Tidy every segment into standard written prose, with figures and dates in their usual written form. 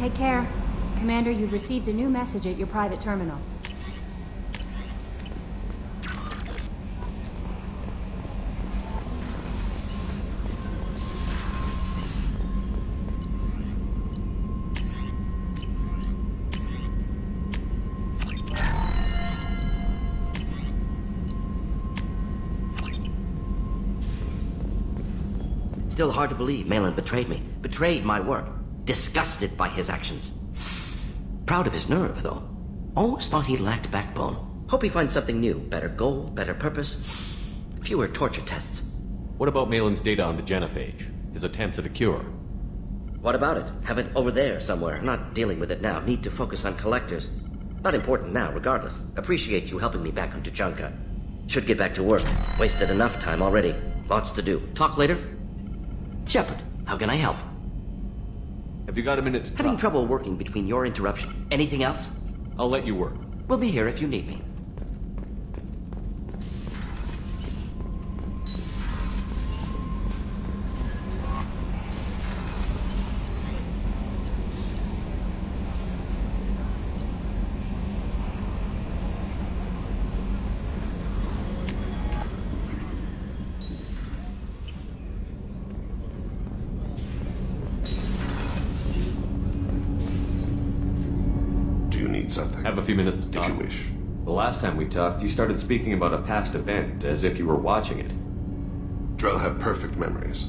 Take care. Commander, you've received a new message at your private terminal. Still hard to believe Malin betrayed me. Betrayed my work. Disgusted by his actions. Proud of his nerve, though. Almost thought he lacked backbone. Hope he finds something new. Better goal, better purpose. Fewer torture tests. What about Malin's data on the genophage? His attempts at a cure? What about it? Have it over there somewhere. Not dealing with it now. Need to focus on collectors. Not important now, regardless. Appreciate you helping me back on Tuchanka. Should get back to work. Wasted enough time already. Lots to do. Talk later? Shepard, how can I help? Have you got a minute to talk? Having trouble working between your interruption. Anything else? I'll let you work. We'll be here if you need me. Something. Have a few minutes to talk. If you wish. The last time we talked, you started speaking about a past event, as if you were watching it. Drell have perfect memories.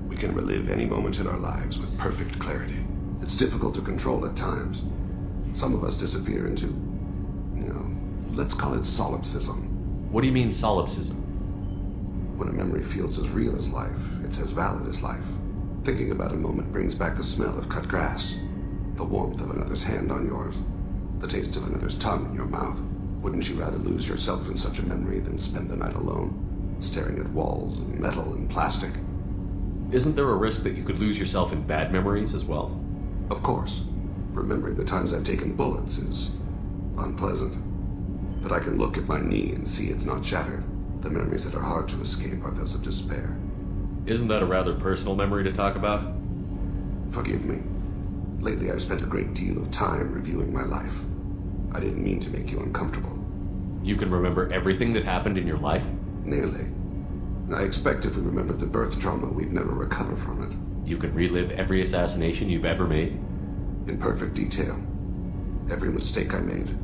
We can relive any moment in our lives with perfect clarity. It's difficult to control at times. Some of us disappear into, let's call it solipsism. What do you mean, solipsism? When a memory feels as real as life, it's as valid as life. Thinking about a moment brings back the smell of cut grass, the warmth of another's hand on yours, the taste of another's tongue in your mouth. Wouldn't you rather lose yourself in such a memory than spend the night alone, staring at walls and metal and plastic? Isn't there a risk that you could lose yourself in bad memories as well? Of course. Remembering the times I've taken bullets is unpleasant. But I can look at my knee and see it's not shattered. The memories that are hard to escape are those of despair. Isn't that a rather personal memory to talk about? Forgive me. Lately I've spent a great deal of time reviewing my life. I didn't mean to make you uncomfortable. You can remember everything that happened in your life? Nearly. I expect if we remembered the birth trauma, we'd never recover from it. You can relive every assassination you've ever made? In perfect detail. Every mistake I made.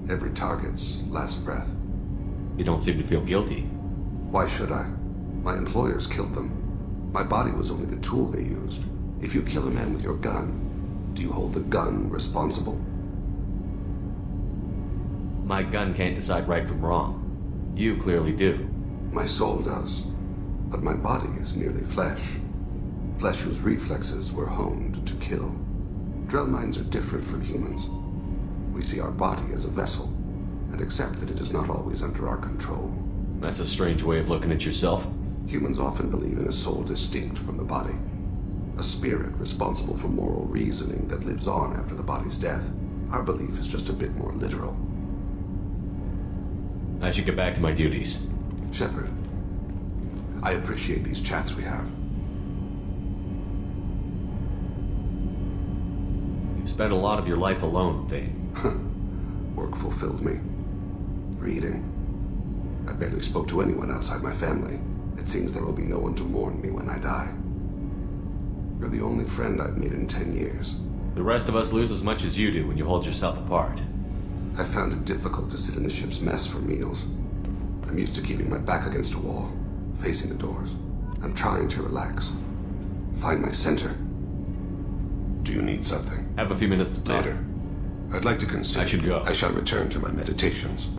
Every target's last breath. You don't seem to feel guilty. Why should I? My employers killed them. My body was only the tool they used. If you kill a man with your gun, do you hold the gun responsible? My gun can't decide right from wrong. You clearly do. My soul does. But my body is merely flesh. Flesh whose reflexes were honed to kill. Drell minds are different from humans. We see our body as a vessel, and accept that it is not always under our control. That's a strange way of looking at yourself. Humans often believe in a soul distinct from the body. A spirit responsible for moral reasoning that lives on after the body's death. Our belief is just a bit more literal. I should get back to my duties. Shepard, I appreciate these chats we have. You've spent a lot of your life alone, Thane. Work fulfilled me. Reading. I barely spoke to anyone outside my family. It seems there will be no one to mourn me when I die. You're the only friend I've made in 10 years. The rest of us lose as much as you do when you hold yourself apart. I found it difficult to sit in the ship's mess for meals. I'm used to keeping my back against a wall, facing the doors. I'm trying to relax. Find my center. Do you need something? Have a few minutes to talk. Later. I'd like to consider... I should go. I shall return to my meditations.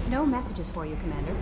No messages for you, Commander.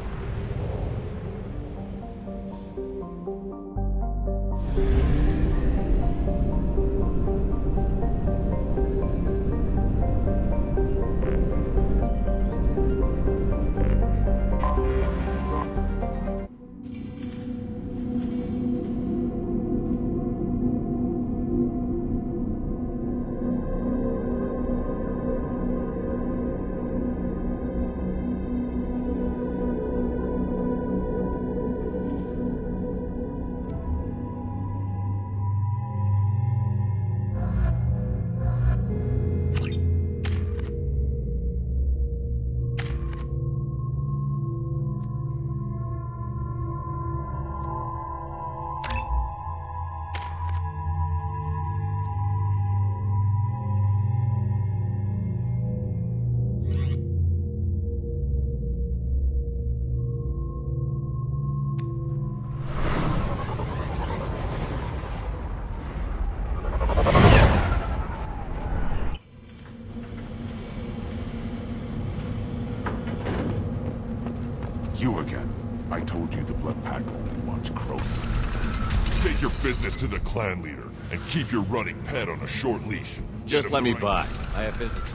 You again. I told you the blood pack only wants Krogan. Take your business to the clan leader, and keep your running pet on a short leash. Just let me by. I have business.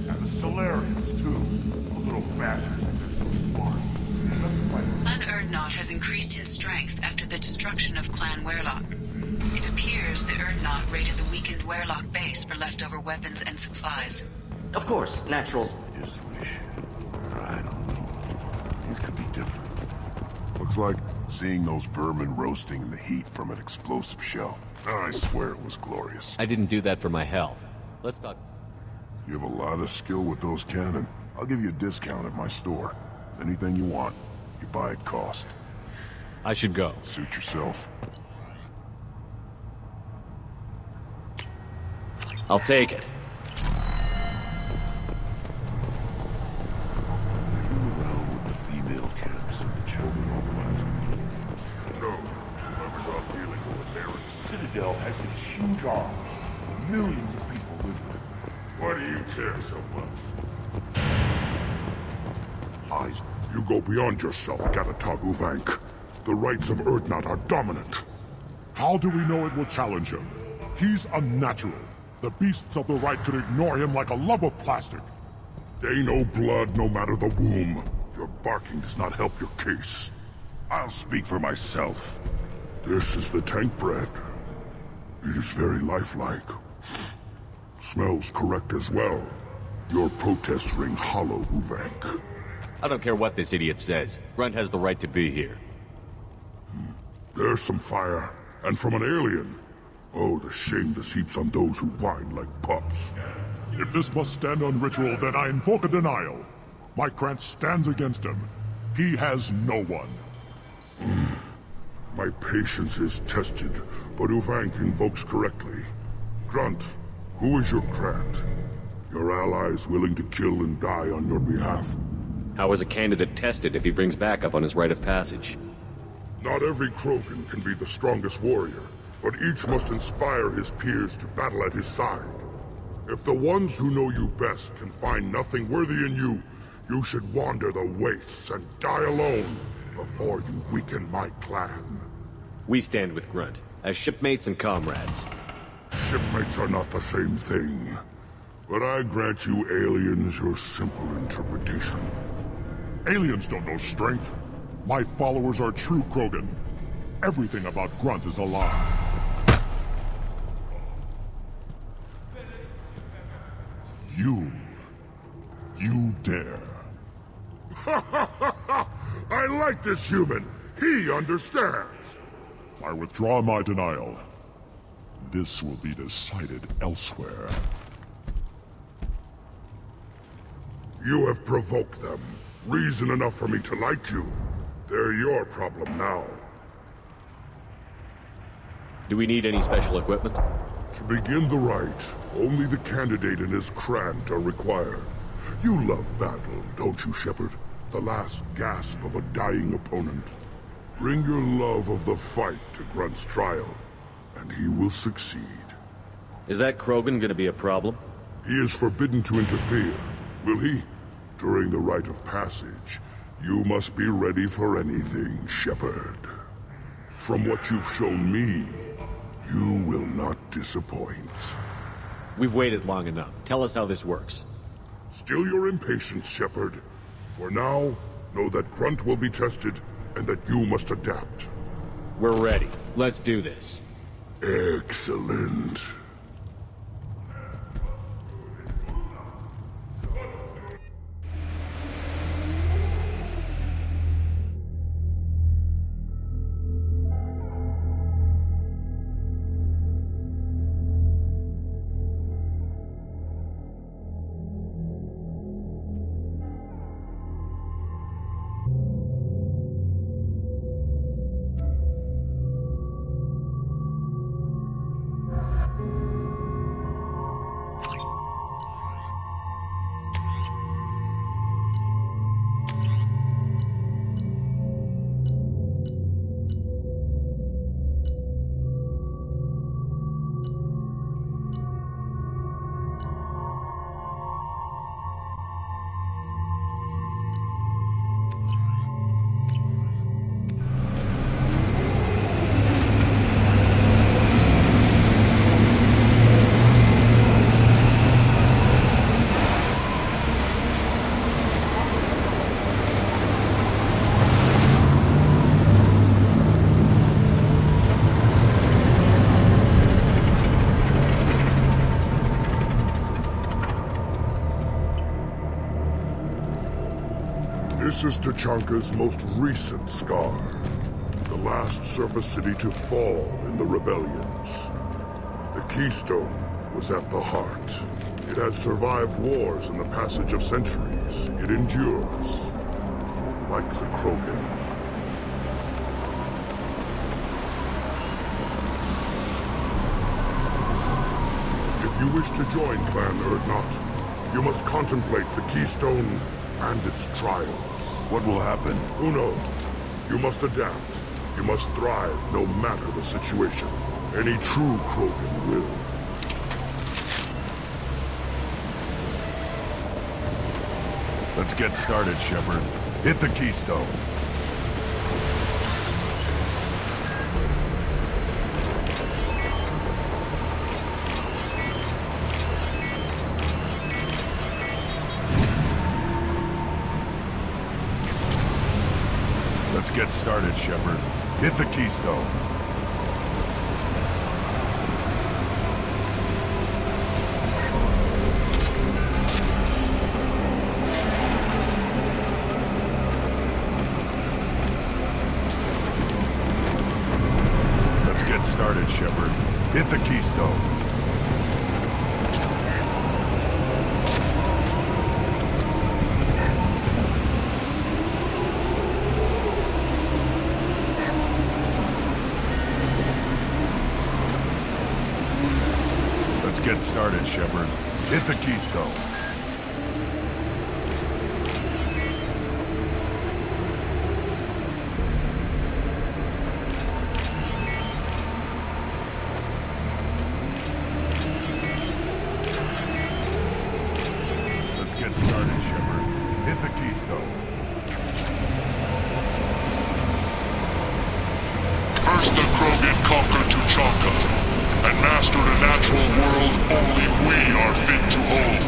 And the Solarians, too. Those little bastards think they're so smart. Clan Urdnot has increased in strength after the destruction of Clan Werlock. It appears the Urdnot raided the weakened Werlock base for leftover weapons and supplies. Of course, naturals. I just wish. I don't know. These could be different. Looks like seeing those vermin roasting in the heat from an explosive shell. I swear it was glorious. I didn't do that for my health. Let's talk. You have a lot of skill with those cannon. I'll give you a discount at my store. Anything you want, you buy at cost. I should go. Suit yourself. I'll take it. Are you around with the female camps and the children organized? No. Whoever's off dealing with there. The Citadel has its huge arms. Millions of people live with it. Why do you care so much? You go beyond yourself, Gatatog Uvank. The rights of Urdnot are dominant. How do we know it will challenge him? He's unnatural. The beasts of the right could ignore him like a lump of plastic. They know blood no matter the womb. Your barking does not help your case. I'll speak for myself. This is the tank bread. It is very lifelike. Smells correct as well. Your protests ring hollow, Uvank. I don't care what this idiot says. Grunt has the right to be here. There's some fire, and from an alien. Oh, the shame this heaps on those who whine like pups. If this must stand on ritual, then I invoke a denial. My Krantz stands against him. He has no one. My patience is tested, but Uvank invokes correctly. Grunt, who is your Krant? Your allies willing to kill and die on your behalf? How is a candidate tested if he brings backup on his rite of passage? Not every Krogan can be the strongest warrior, but each must inspire his peers to battle at his side. If the ones who know you best can find nothing worthy in you, you should wander the wastes and die alone before you weaken my clan. We stand with Grunt, as shipmates and comrades. Shipmates are not the same thing, but I grant you aliens your simple interpretation. Aliens don't know strength. My followers are true Krogan. Everything about Grunt is a lie. You dare. I like this human. He understands. I withdraw my denial. This will be decided elsewhere. You have provoked them. Reason enough for me to like you. They're your problem now. Do we need any special equipment? To begin the rite, only the candidate and his Krant are required. You love battle, don't you, Shepard? The last gasp of a dying opponent. Bring your love of the fight to Grunt's trial, and he will succeed. Is that Krogan gonna be a problem? He is forbidden to interfere, will he? During the rite of passage, you must be ready for anything, Shepard. From what you've shown me, you will not disappoint. We've waited long enough. Tell us how this works. Still your impatience, Shepard. For now, know that Grunt will be tested, and that you must adapt. We're ready. Let's do this. Excellent. This is Tachanka's most recent scar. The last surface city to fall in the rebellions. The Keystone was at the heart. It has survived wars and the passage of centuries. It endures. Like the Krogan. If you wish to join Clan Urdnot, you must contemplate the Keystone and its trials. What will happen? Who knows? You must adapt. You must thrive no matter the situation. Any true Krogan will. Let's get started, Shepard. Hit the Keystone. Let's get started, Shepard. Hit the Keystone. Let's get started, Shepard. Hit the Keystone. Get started, Shepard. Hit the Keystone. Let's get started, Shepard. Hit the Keystone. First the Krogan conquered Tuchanka and mastered a natural world only we are fit to hold.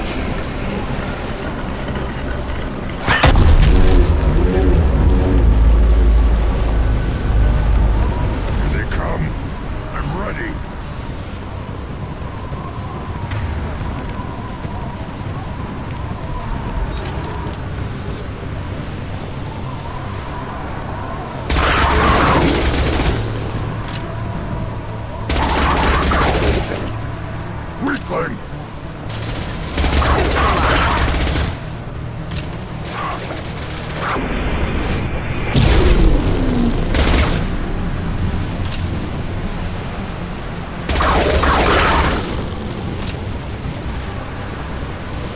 Here they come. I'm ready. Weakling!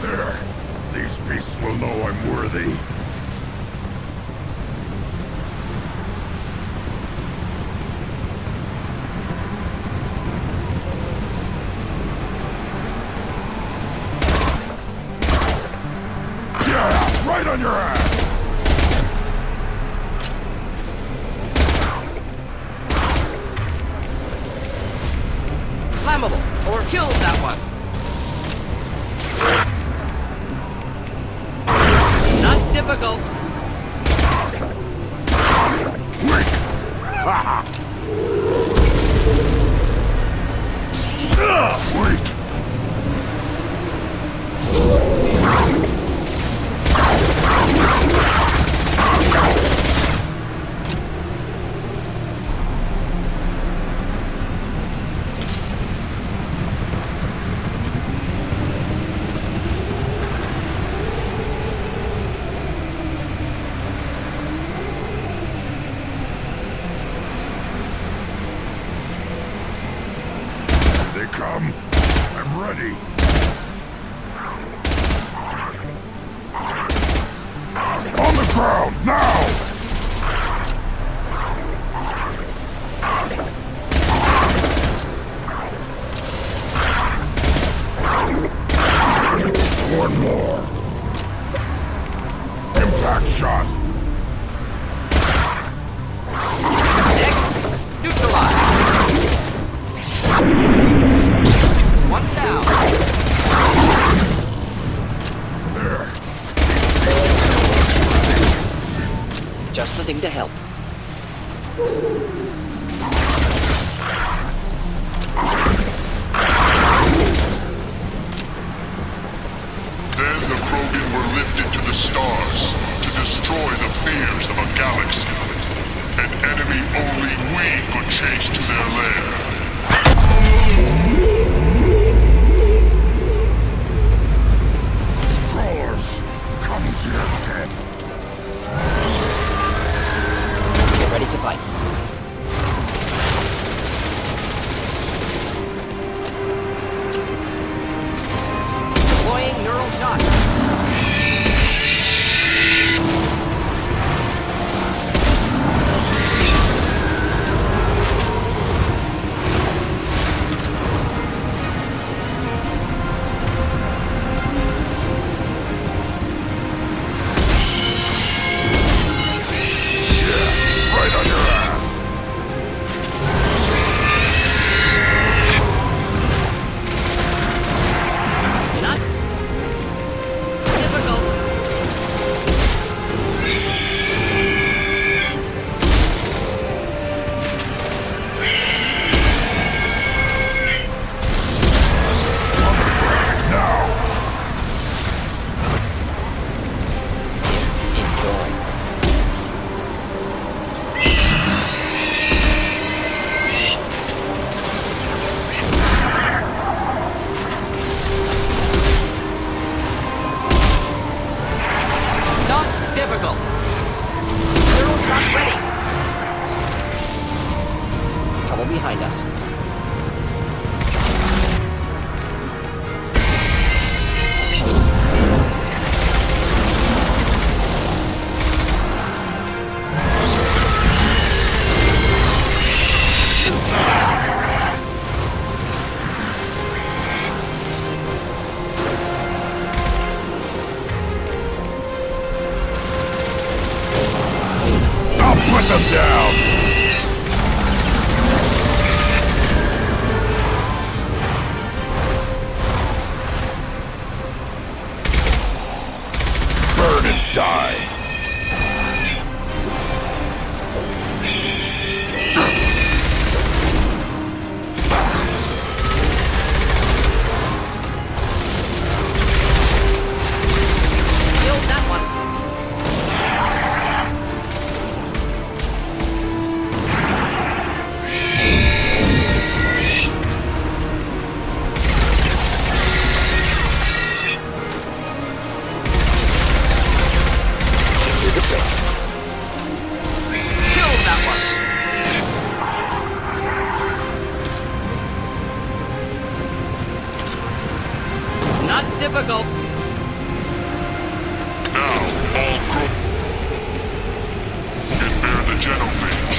There. These beasts will know I'm worthy. Right on your ass! Flammable! Or kill that one! Not difficult! Weak! Haha! Weak! They come. I'm ready. On the ground, now! One more. Impact shot. Neutralize! One down. There. Just the thing to help. Then the Krogan were lifted to the stars to destroy fears of a galaxy. An enemy only we could chase to their lair. Crawlers, come to your death. Get ready to fight. Deploying neural shock. Right on your ass. Not difficult. Enjoy. Not difficult. Neural shock ready. Trouble behind us. I'll put them down. Burn and die. Killed that one. Killed that one. Not difficult. Now, all crew and bear the genophage,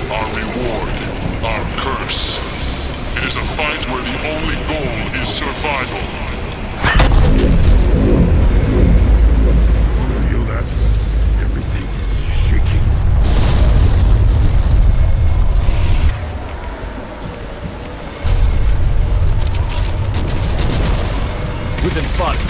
our reward, our curse. It is a fight where the only goal is survival. Feel that? Everything is shaking. Within spotted.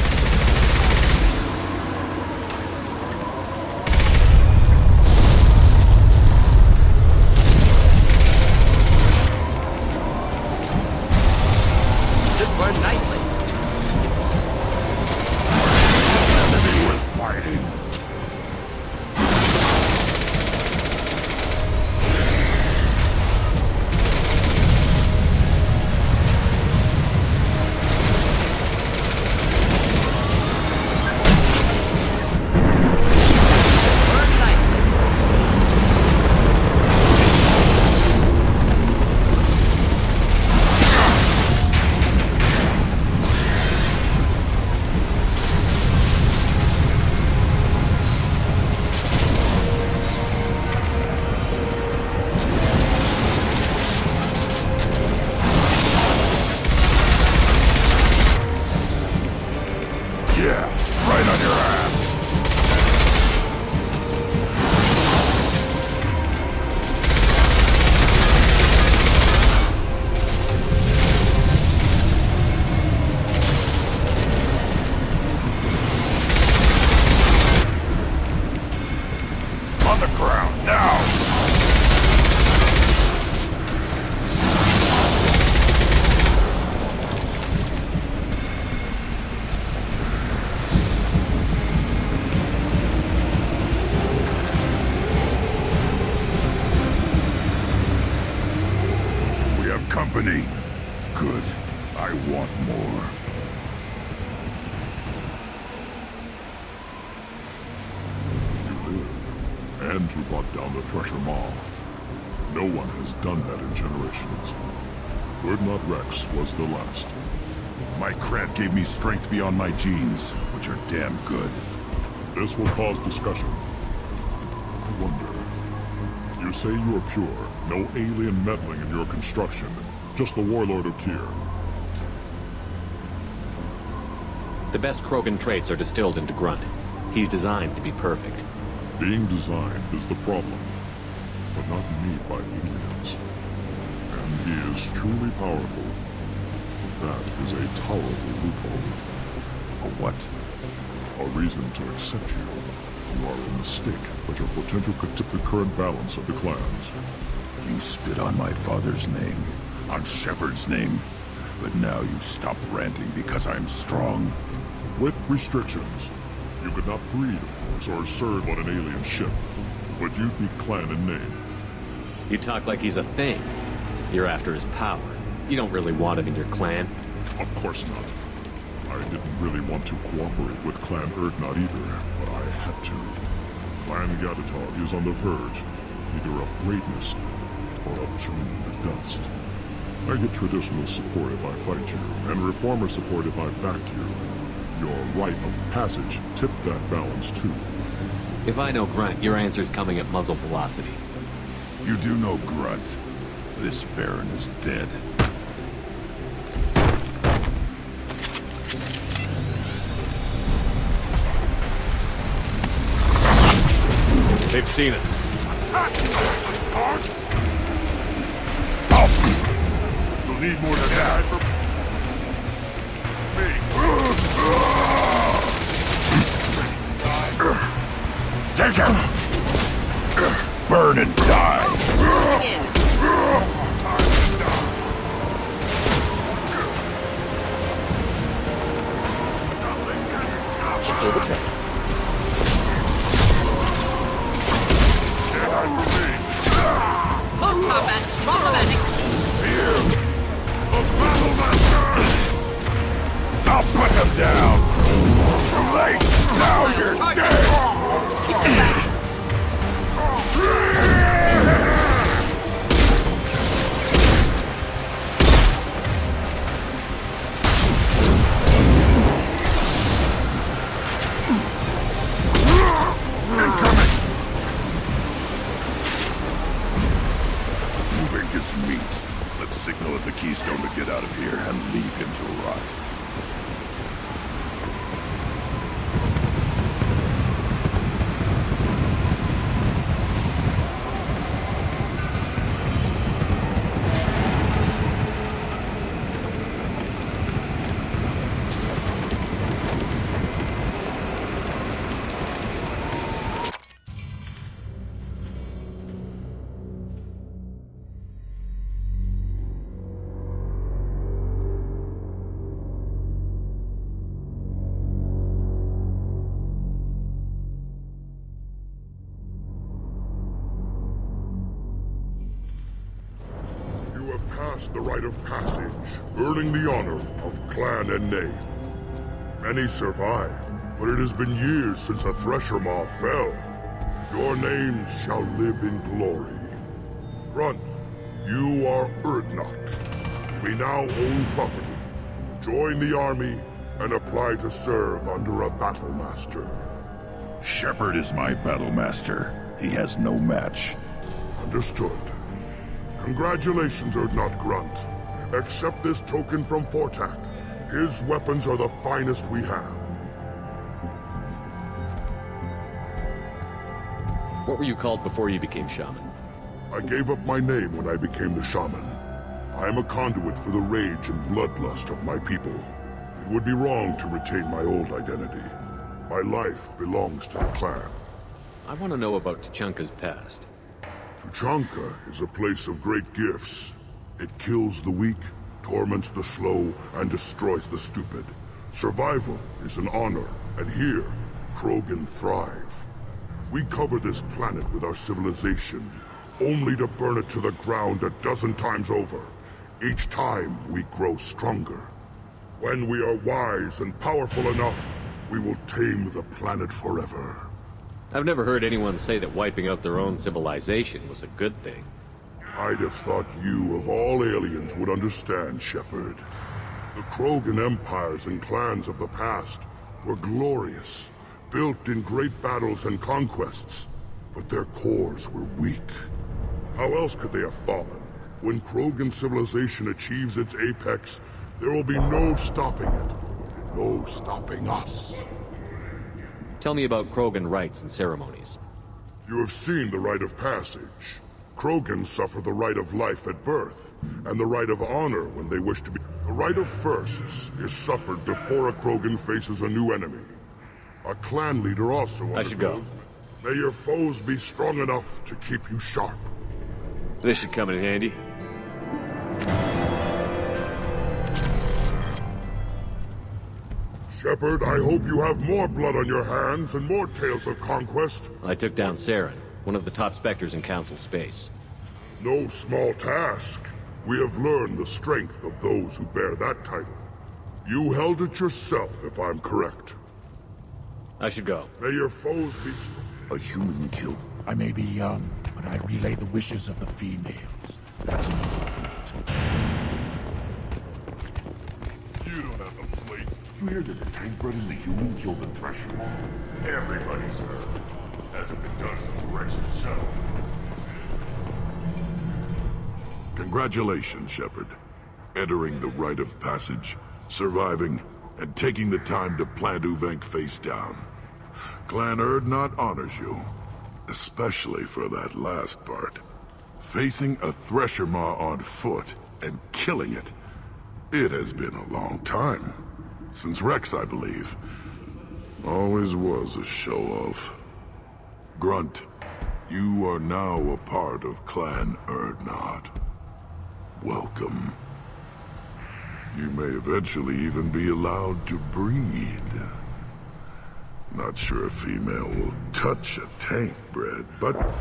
Should burn nicely. Enemy worth fighting. Burn nicely. I want more. You live, and you brought down the Thresher Maw. No one has done that in generations. Urdnot Rex was the last. My Krat gave me strength beyond my genes, which are damn good. This will cause discussion. I wonder. You say you are pure, no alien meddling in your construction, just the warlord of Tyr. The best Krogan traits are distilled into Grunt. He's designed to be perfect. Being designed is the problem, but not made by aliens. And he is truly powerful. That is a tolerable loophole. A what? A reason to accept you. You are a mistake, but your potential could tip the current balance of the clans. You spit on my father's name, on Shepard's name, but now you stop ranting because I'm strong. With restrictions. You could not breed, of course, or serve on an alien ship, but you'd be clan in name. You talk like he's a thing. You're after his power. You don't really want him in your clan. Of course not. I didn't really want to cooperate with Clan Urdnot either, but I had to. Clan Gatatog is on the verge, either of greatness or of joining the dust. I get traditional support if I fight you, and reformer support if I back you. Your rite of passage tipped that balance too. If I know Grunt, your answer's coming at muzzle velocity. You do know Grunt. This Farron is dead. They've seen us. You'll need more than that. Take him! Burn and die! Should do the trick. Close combat. Problematic. I'll put him down! Too late! Now you're dead! Keep them back. Incoming! Moving his meat. Let's signal at the Keystone to get out of here and leave him to rot. The rite of passage, earning the honor of clan and name. Many survive, but it has been years since a Thresher Maw fell. Your names shall live in glory. Grunt, you are Urdnot. We now own property. Join the army and apply to serve under a battle master. Shepard is my battle master. He has no match. Understood. Congratulations, Urdnot Grunt. Accept this token from Fortak. His weapons are the finest we have. What were you called before you became shaman? I gave up my name when I became the shaman. I am a conduit for the rage and bloodlust of my people. It would be wrong to retain my old identity. My life belongs to the clan. I want to know about Tuchanka's past. Tuchanka is a place of great gifts. It kills the weak, torments the slow, and destroys the stupid. Survival is an honor, and here, Krogan thrive. We cover this planet with our civilization, only to burn it to the ground a dozen times over. Each time we grow stronger. When we are wise and powerful enough, we will tame the planet forever. I've never heard anyone say that wiping out their own civilization was a good thing. I'd have thought you, of all aliens, would understand, Shepard. The Krogan empires and clans of the past were glorious, built in great battles and conquests, but their cores were weak. How else could they have fallen? When Krogan civilization achieves its apex, there will be no stopping it. No stopping us. Tell me about Krogan rites and ceremonies. You have seen the rite of passage. Krogans suffer the rite of life at birth, and the rite of honor when they wish to be... The rite of firsts is suffered before a Krogan faces a new enemy. A clan leader also I should go. May your foes be strong enough to keep you sharp. This should come in handy. Shepard, I hope you have more blood on your hands and more tales of conquest. I took down Saren, one of the top Spectres in Council space. No small task. We have learned the strength of those who bear that title. You held it yourself, if I'm correct. I should go. May your foes be... A human kill. I may be young, but I relay the wishes of the females. That's important. You don't have the plates. You hear that the tank bred in the human killed the Thresher Maw? Everybody's heard. Hasn't been done since Rex himself. Congratulations, Shepard. Entering the rite of passage, surviving, and taking the time to plant Uvenk face down. Clan Urdnot honors you, especially for that last part. Facing a Thresher Maw on foot and killing it. It has been a long time. Since Rex, I believe. Always was a show-off. Grunt, you are now a part of Clan Urdnot. Welcome. You may eventually even be allowed to breed. Not sure a female will touch a tank bred, but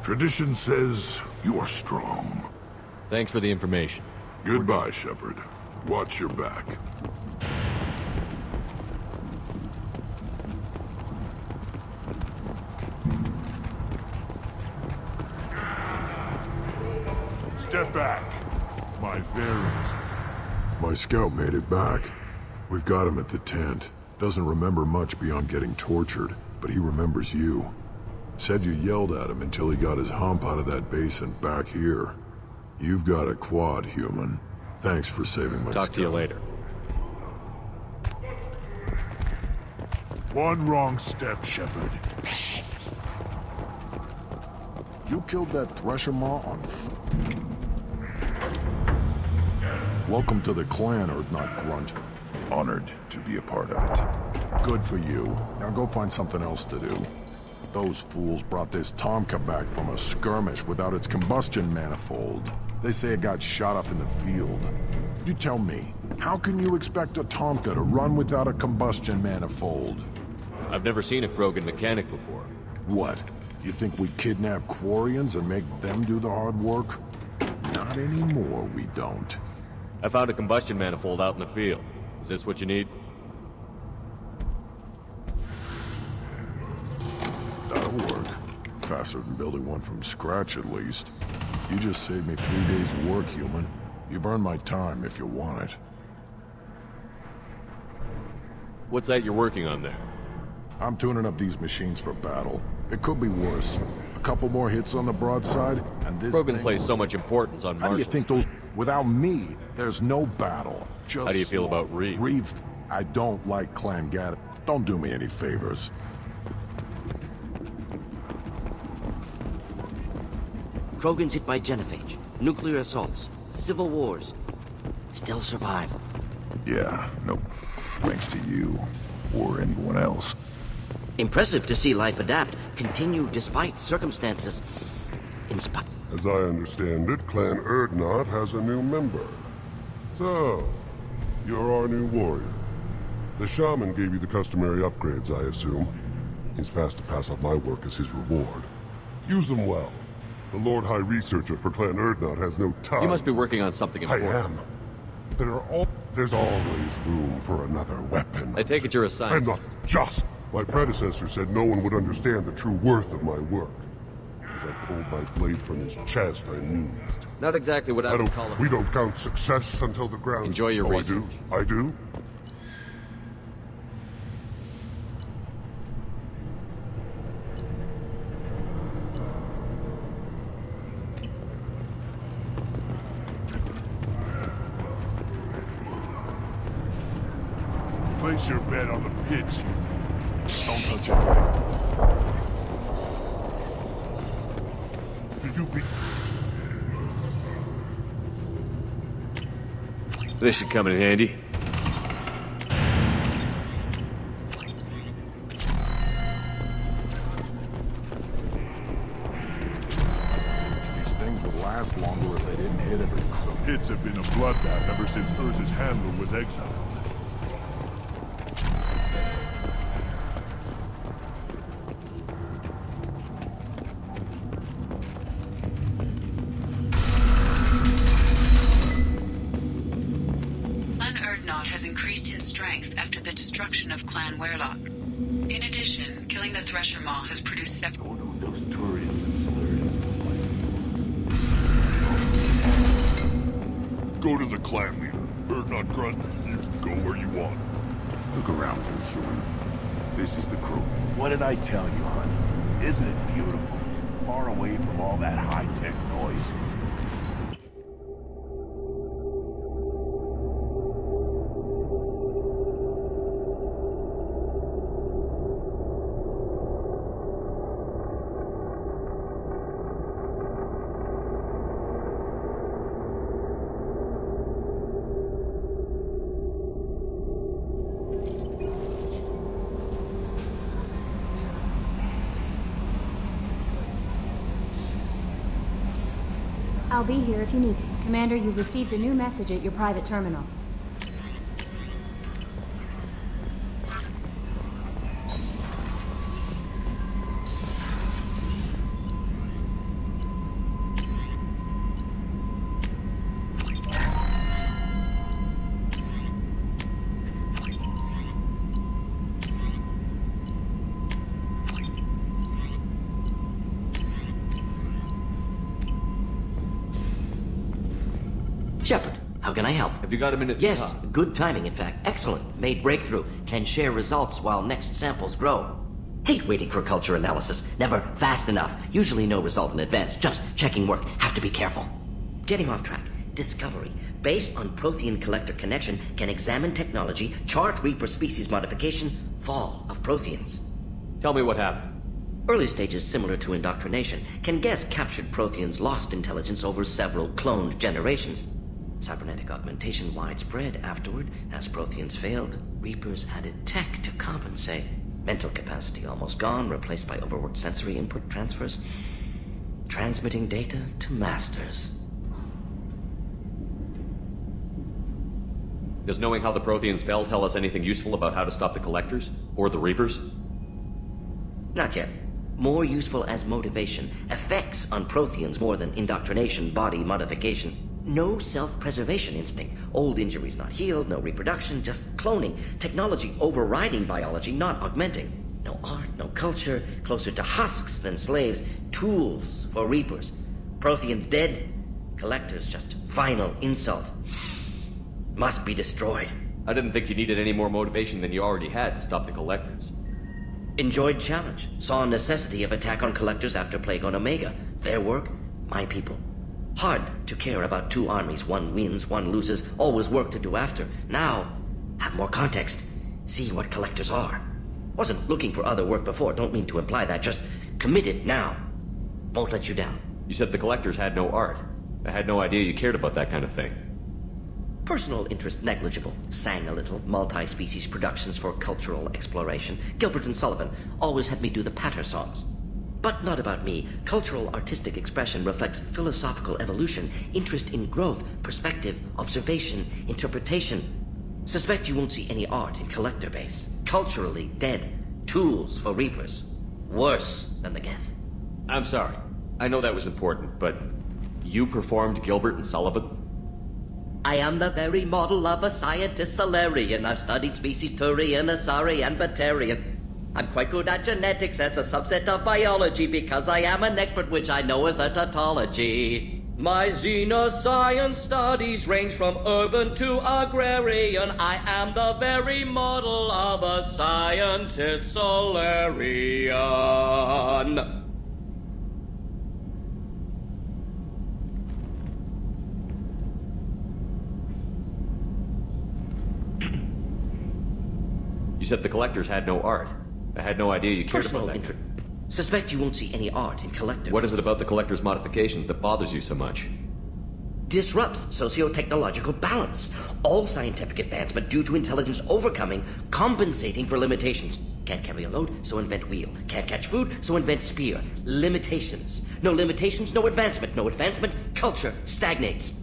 tradition says you are strong. Thanks for the information. Goodbye, Shepard. Watch your back. Step back. My variants. My scout made it back. We've got him at the tent. Doesn't remember much beyond getting tortured, but he remembers you. Said you yelled at him until he got his hump out of that basin back here. You've got a quad, human. Thanks for saving my Talk to you later. One wrong step, Shepard. You killed that Thresher Maw on Welcome to the clan, Urdnot Grunt. Honored to be a part of it. Good for you. Now go find something else to do. Those fools brought this Tomka back from a skirmish without its combustion manifold. They say it got shot off in the field. You tell me, how can you expect a Tomka to run without a combustion manifold? I've never seen a Krogan mechanic before. What? You think we kidnap Quarians and make them do the hard work? Not anymore, we don't. I found a combustion manifold out in the field. Is this what you need? That'll work. Faster than building one from scratch, at least. You just saved me 3 days' work, human. You've earned my time if you want it. What's that you're working on there? I'm tuning up these machines for battle. It could be worse. A couple more hits on the broadside, and this Krogan thing... place so much importance on How do you marshals. think those... Without me, there's no battle. Just How do you feel about Reeve? Reeve, I don't like Clan Gad. Don't do me any favors. Krogans hit by genophage, nuclear assaults, civil wars. Still survive. Yeah, nope. Thanks to you. Or anyone else. Impressive to see life adapt, continue despite circumstances. As I understand it, Clan Urdnot has a new member. So, you're our new warrior. The shaman gave you the customary upgrades, I assume. He's fast to pass off my work as his reward. Use them well. The Lord High Researcher for Clan Urdnot has no time. You must be working on something I important. am. There's always room for another weapon. I take it you're a I'm not scientist. just. My predecessor said no one would understand the true worth of my work. As I pulled my blade from his chest, I mused. Not exactly what I would call it. We don't count success until the ground. Enjoy your research. I do? Place your bet on the pitch. Don't touch it. Should you be... This should come in handy. These things would last longer if they didn't hit every crook. Pits have been a bloodbath ever since Urza's handler was exiled. Increased in strength after the destruction of Clan Werlock. In addition, killing the Thresher Maw has produced several... Go to those Turians and Solarians. Go to the clan leader. Urdnot Grunt, you can go where you want. Look around here, human. This is the crew. What did I tell you, honey? Isn't it beautiful? Far away from all that high-tech noise. I'll be here if you need me. Commander, you've received a new message at your private terminal. Shepard, how can I help? Have you got a minute to Yes, talk? good timing, in fact. Excellent. Made breakthrough. Can share results while next samples grow. Hate waiting for culture analysis. Never fast enough. Usually no result in advance. Just checking work. Have to be careful. Getting off track. Discovery. Based on Prothean collector connection, can examine technology, chart Reaper species modification, fall of Protheans. Tell me what happened. Early stages similar to indoctrination. Can guess captured Protheans lost intelligence over several cloned generations. Cybernetic augmentation widespread afterward. As Protheans failed, Reapers added tech to compensate. Mental capacity almost gone, replaced by overworked sensory input transfers. Transmitting data to masters. Does knowing how the Protheans fell tell us anything useful about how to stop the Collectors? Or the Reapers? Not yet. More useful as motivation. Effects on Protheans more than indoctrination, body modification. No self-preservation instinct. Old injuries not healed, no reproduction, just cloning. Technology overriding biology, not augmenting. No art, no culture, closer to husks than slaves. Tools for Reapers. Protheans dead, Collectors just final insult. Must be destroyed. I didn't think you needed any more motivation than you already had to stop the Collectors. Enjoyed challenge. Saw necessity of attack on Collectors after Plague on Omega. Their work, my people. Hard to care about two armies. One wins, one loses. Always work to do after. Now, have more context. See what Collectors are. Wasn't looking for other work before. Don't mean to imply that. Just committed now. Won't let you down. You said the Collectors had no art. I had no idea you cared about that kind of thing. Personal interest negligible. Sang a little. Multi-species productions for cultural exploration. Gilbert and Sullivan always had me do the patter songs. But not about me. Cultural artistic expression reflects philosophical evolution, interest in growth, perspective, observation, interpretation. Suspect you won't see any art in Collector base. Culturally dead. Tools for Reapers. Worse than the Geth. I'm sorry. I know that was important, but you performed Gilbert and Sullivan? I am the very model of a scientist Solarian. I've studied species Turian, Asari, and Batarian. I'm quite good at genetics as a subset of biology because I am an expert, which I know is a tautology. My xenoscience studies range from urban to agrarian. I am the very model of a scientist Solarian. You said the collectors had no art. I had no idea you cared about that. Suspect you won't see any art in collectors. What is it about the collector's modifications that bothers you so much? Disrupts socio-technological balance. All scientific advancement due to intelligence overcoming, compensating for limitations. Can't carry a load, so invent wheel. Can't catch food, so invent spear. Limitations. No limitations, no advancement. No advancement, culture stagnates.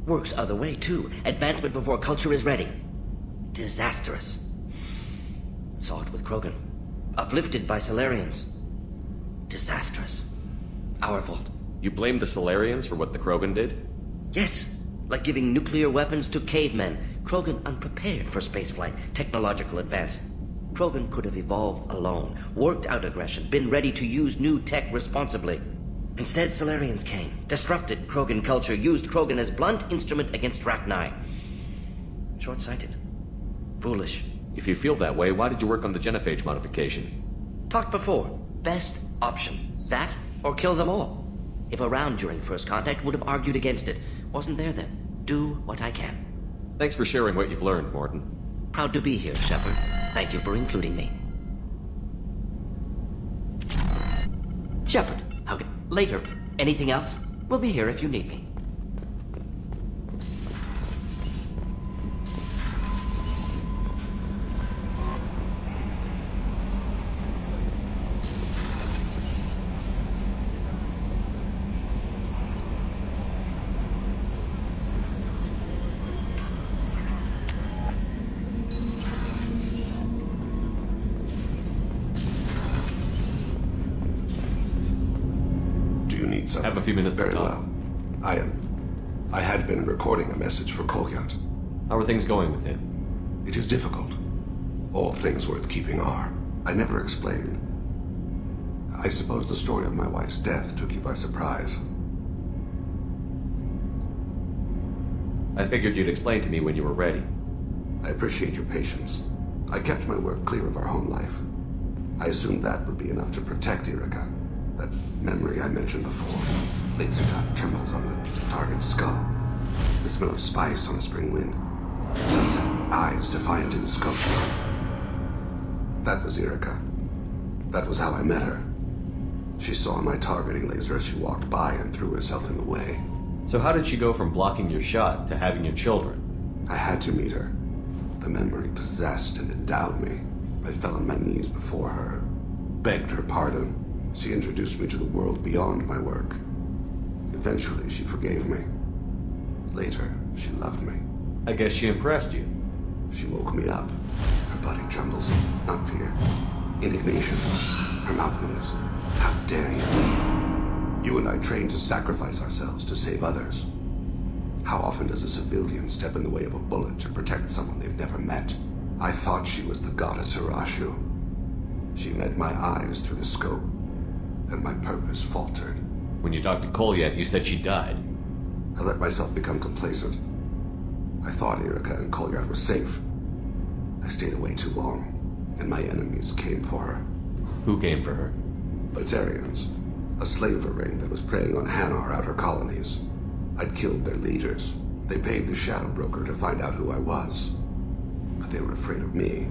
Works other way, too. Advancement before culture is ready. Disastrous. Saw it with Krogan. Uplifted by Solarians. Disastrous. Our fault. You blame the Solarians for what the Krogan did? Yes. Like giving nuclear weapons to cavemen. Krogan unprepared for spaceflight, technological advance. Krogan could have evolved alone, worked out aggression, been ready to use new tech responsibly. Instead, Solarians came, disrupted Krogan culture, used Krogan as blunt instrument against Rachni. Short-sighted. Foolish. If you feel that way, why did you work on the genophage modification? Talked before. Best option. That, or kill them all. If around during first contact, would have argued against it. Wasn't there then. Do what I can. Thanks for sharing what you've learned, Morton. Proud to be here, Shepard. Thank you for including me. Shepard, okay. Later. Anything else? We'll be here if you need me. Have a few minutes to Very talk. well. I had been recording a message for Kolyat. How are things going with him? It is difficult. All things worth keeping are. I never explained. I suppose the story of my wife's death took you by surprise. I figured you'd explain to me when you were ready. I appreciate your patience. I kept my work clear of our home life. I assumed that would be enough to protect Erica. That memory I mentioned before. Laser dot trembles on the target's skull. The smell of spice on a spring wind. Sunset eyes defiant in the scope. That was Erica. That was how I met her. She saw my targeting laser as she walked by and threw herself in the way. So how did she go from blocking your shot to having your children? I had to meet her. The memory possessed and endowed me. I fell on my knees before her, begged her pardon. She introduced me to the world beyond my work. Eventually, she forgave me. Later, she loved me. I guess she impressed you. She woke me up. Her body trembles, not fear. Indignation. Her mouth moves. How dare you? You and I trained to sacrifice ourselves to save others. How often does a civilian step in the way of a bullet to protect someone they've never met? I thought she was the goddess Urashu. She met my eyes through the scope, and my purpose faltered. When you talked to Kolyat, you said she died. I let myself become complacent. I thought Erica and Kolyat were safe. I stayed away too long, and my enemies came for her. Who came for her? Batarians. A slaver ring that was preying on Hanar outer colonies. I'd killed their leaders. They paid the Shadow Broker to find out who I was. But they were afraid of me,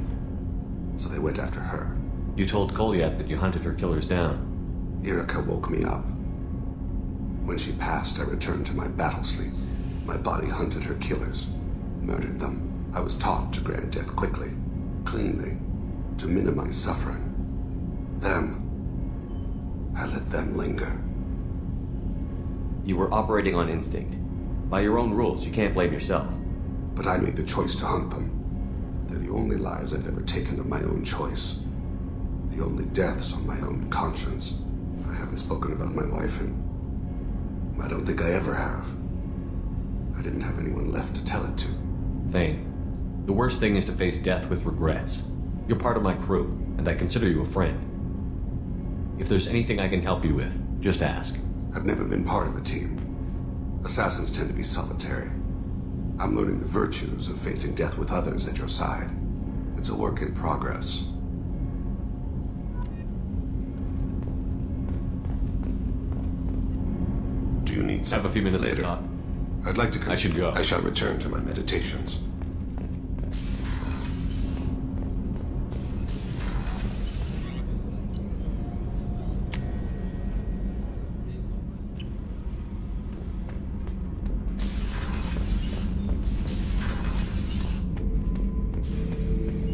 so they went after her. You told Kolyat that you hunted her killers down. Erica woke me up. When she passed, I returned to my battle sleep. My body hunted her killers, murdered them. I was taught to grant death quickly, cleanly, to minimize suffering. I let them linger. You were operating on instinct. By your own rules, you can't blame yourself. But I made the choice to hunt them. They're the only lives I've ever taken of my own choice. The only deaths on my own conscience. I haven't spoken about my wife in I don't think I ever have. I didn't have anyone left to tell it to. Thane, the worst thing is to face death with regrets. You're part of my crew, and I consider you a friend. If there's anything I can help you with, just ask. I've never been part of a team. Assassins tend to be solitary. I'm learning the virtues of facing death with others at your side. It's a work in progress. Do you need Have a few minutes later? to talk. I'd like to I should go. I shall return to my meditations.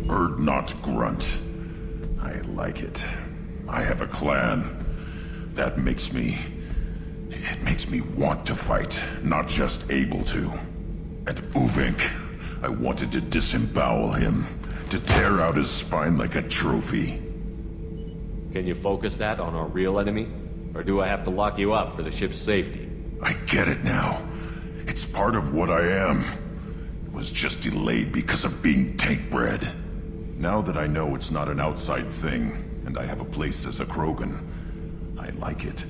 Urdnot grunt. I like it. I have a clan. That makes me... It makes me want to fight, not just able to. And Uvink, I wanted to disembowel him, to tear out his spine like a trophy. Can you focus that on our real enemy? Or do I have to lock you up for the ship's safety? I get it now. It's part of what I am. It was just delayed because of being tank-bred. Now that I know it's not an outside thing, and I have a place as a Krogan, I like it.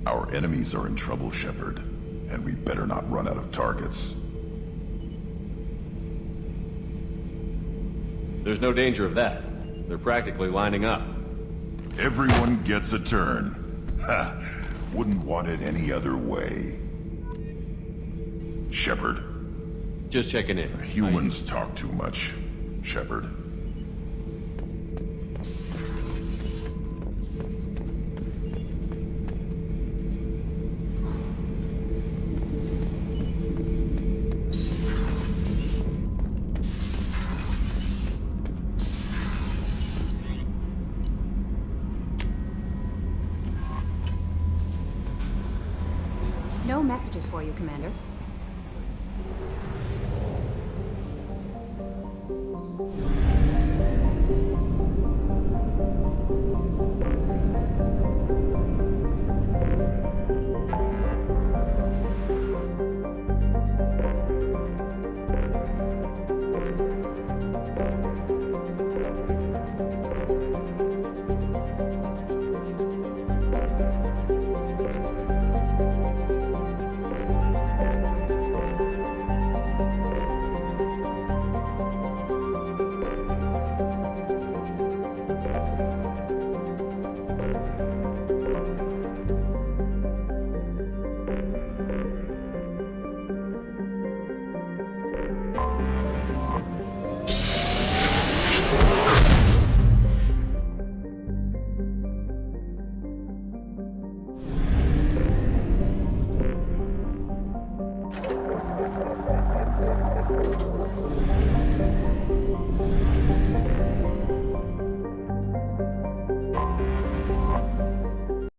Our enemies are in trouble, Shepard, and we better not run out of targets. There's no danger of that. They're practically lining up. Everyone gets a turn. Ha! Wouldn't want it any other way. Shepard. Just checking in. Humans talk too much, Shepard. No messages for you, Commander.